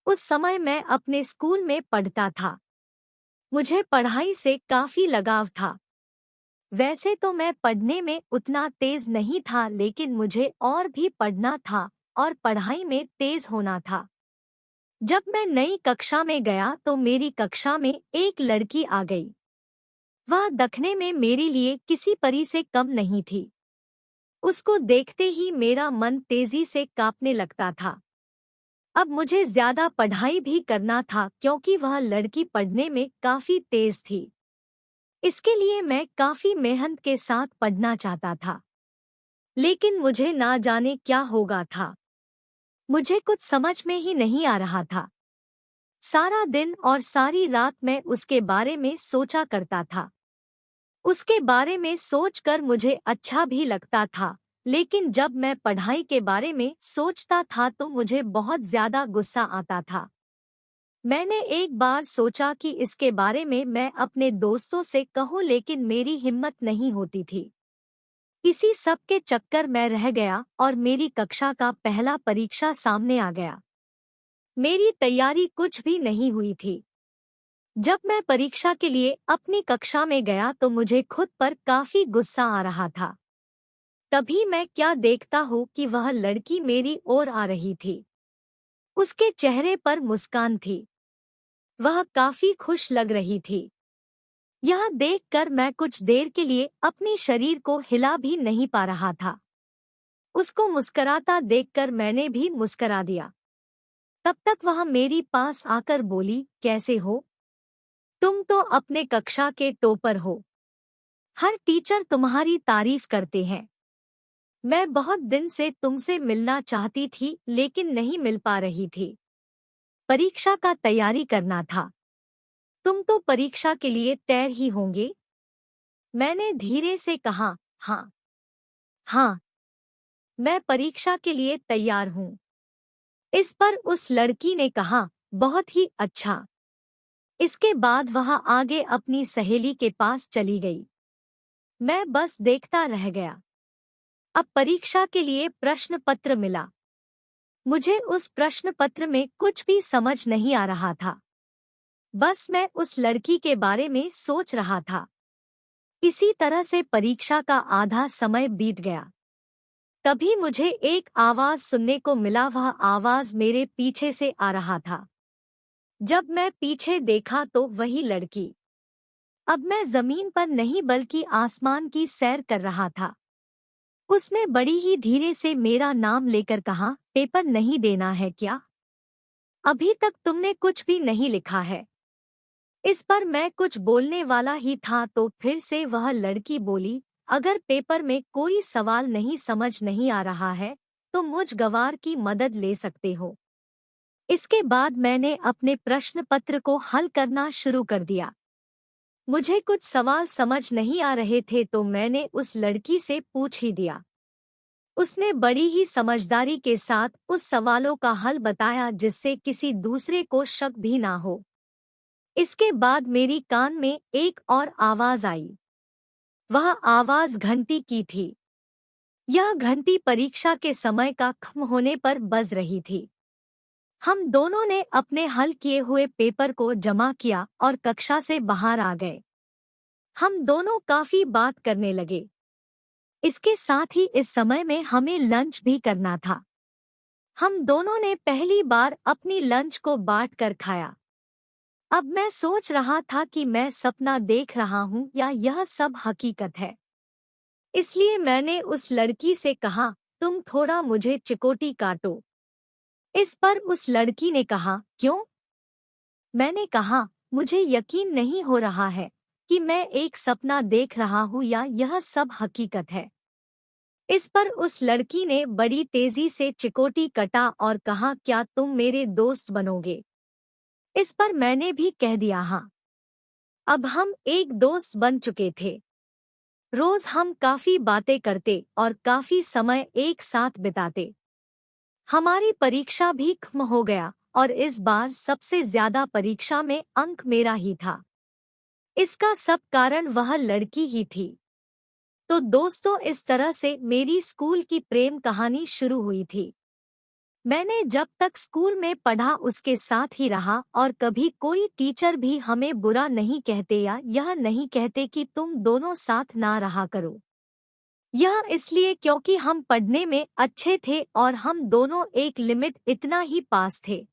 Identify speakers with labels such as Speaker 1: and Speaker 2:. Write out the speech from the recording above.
Speaker 1: उस समय मैं अपने स्कूल में पढ़ता था। मुझे पढ़ाई से काफी लगाव था। वैसे तो मैं पढ़ने में उतना तेज नहीं था, लेकिन मुझे और भी पढ़ना था और पढ़ाई में तेज होना था। जब मैं नई कक्षा में गया तो मेरी कक्षा में एक लड़की आ गई। वह दिखने में मेरे लिए किसी परी से कम नहीं थी। उसको देखते ही मेरा मन तेजी से कांपने लगता था। अब मुझे ज्यादा पढ़ाई भी करना था क्योंकि वह लड़की पढ़ने में काफी तेज थी। इसके लिए मैं काफी मेहनत के साथ पढ़ना चाहता था, लेकिन मुझे ना जाने क्या होगा था। मुझे कुछ समझ में ही नहीं आ रहा था। सारा दिन और सारी रात मैं उसके बारे में सोचा करता था। उसके बारे में सोचकर मुझे अच्छा भी लगता था, लेकिन जब मैं पढ़ाई के बारे में सोचता था तो मुझे बहुत ज्यादा गुस्सा आता था। मैंने एक बार सोचा कि इसके बारे में मैं अपने दोस्तों से कहूं, लेकिन मेरी हिम्मत नहीं होती थी। इसी सब के चक्कर में रह गया और मेरी कक्षा का पहला परीक्षा सामने आ गया। मेरी तैयारी कुछ भी नहीं हुई थी। जब मैं परीक्षा के लिए अपनी कक्षा में गया तो मुझे खुद पर काफी गुस्सा आ रहा था। तभी मैं क्या देखता हूँ कि वह लड़की मेरी ओर आ रही थी। उसके चेहरे पर मुस्कान थी। वह काफी खुश लग रही थी। यह देखकर मैं कुछ देर के लिए अपने शरीर को हिला भी नहीं पा रहा था। उसको मुस्कराता देखकर मैंने भी मुस्करा दिया। तब तक वह मेरी पास आकर बोली, कैसे हो? तुम तो अपने कक्षा के टॉपर हो। हर टीचर तुम्हारी तारीफ करते हैं। मैं बहुत दिन से तुमसे मिलना चाहती थी, लेकिन नहीं मिल पा रही थी। परीक्षा का तैयारी करना था। तुम तो परीक्षा के लिए तैयार ही होंगे? मैंने धीरे से कहा, हाँ हाँ, मैं परीक्षा के लिए तैयार हूँ। इस पर उस लड़की ने कहा, बहुत ही अच्छा। इसके बाद वह आगे अपनी सहेली के पास चली गई। मैं बस देखता रह गया। अब परीक्षा के लिए प्रश्न पत्र मिला। मुझे उस प्रश्न पत्र में कुछ भी समझ नहीं आ रहा था। बस मैं उस लड़की के बारे में सोच रहा था। इसी तरह से परीक्षा का आधा समय बीत गया। तभी मुझे एक आवाज सुनने को मिला। वह आवाज मेरे पीछे से आ रहा था। जब मैं पीछे देखा तो वही लड़की। अब मैं जमीन पर नहीं बल्कि आसमान की सैर कर रहा था। उसने बड़ी ही धीरे से मेरा नाम लेकर कहा, पेपर नहीं देना है क्या? अभी तक तुमने कुछ भी नहीं लिखा है। इस पर मैं कुछ बोलने वाला ही था तो फिर से वह लड़की बोली, अगर पेपर में कोई सवाल नहीं समझ नहीं आ रहा है तो मुझ गवार की मदद ले सकते हो। इसके बाद मैंने अपने प्रश्न पत्र को हल करना शुरू कर दिया। मुझे कुछ सवाल समझ नहीं आ रहे थे तो मैंने उस लड़की से पूछ ही दिया। उसने बड़ी ही समझदारी के साथ उस सवालों का हल बताया, जिससे किसी दूसरे को शक भी ना हो। इसके बाद मेरी कान में एक और आवाज आई। वह आवाज घंटी की थी। यह घंटी परीक्षा के समय का खत्म होने पर बज रही थी। हम दोनों ने अपने हल किए हुए पेपर को जमा किया और कक्षा से बाहर आ गए। हम दोनों काफी बात करने लगे। इसके साथ ही इस समय में हमें लंच भी करना था। हम दोनों ने पहली बार अपनी लंच को बांट कर खाया। अब मैं सोच रहा था कि मैं सपना देख रहा हूँ या यह सब हकीकत है। इसलिए मैंने उस लड़की से कहा, तुम थोड़ा मुझे चिकोटी काटो। इस पर उस लड़की ने कहा, क्यों? मैंने कहा, मुझे यकीन नहीं हो रहा है कि मैं एक सपना देख रहा हूँ या यह सब हकीकत है। इस पर उस लड़की ने बड़ी तेजी से चिकोटी कटा और कहा, क्या तुम मेरे दोस्त बनोगे? इस पर मैंने भी कह दिया, हाँ। अब हम एक दोस्त बन चुके थे। रोज हम काफी बातें करते और काफी समय एक साथ बिताते। हमारी परीक्षा भी खत्म हो गया और इस बार सबसे ज्यादा परीक्षा में अंक मेरा ही था। इसका सब कारण वह लड़की ही थी। तो दोस्तों, इस तरह से मेरी स्कूल की प्रेम कहानी शुरू हुई थी। मैंने जब तक स्कूल में पढ़ा उसके साथ ही रहा और कभी कोई टीचर भी हमें बुरा नहीं कहते या यह नहीं कहते कि तुम दोनों साथ ना रहा करो। यह इसलिए क्योंकि हम पढ़ने में अच्छे थे और हम दोनों एक लिमिट इतना ही पास थे।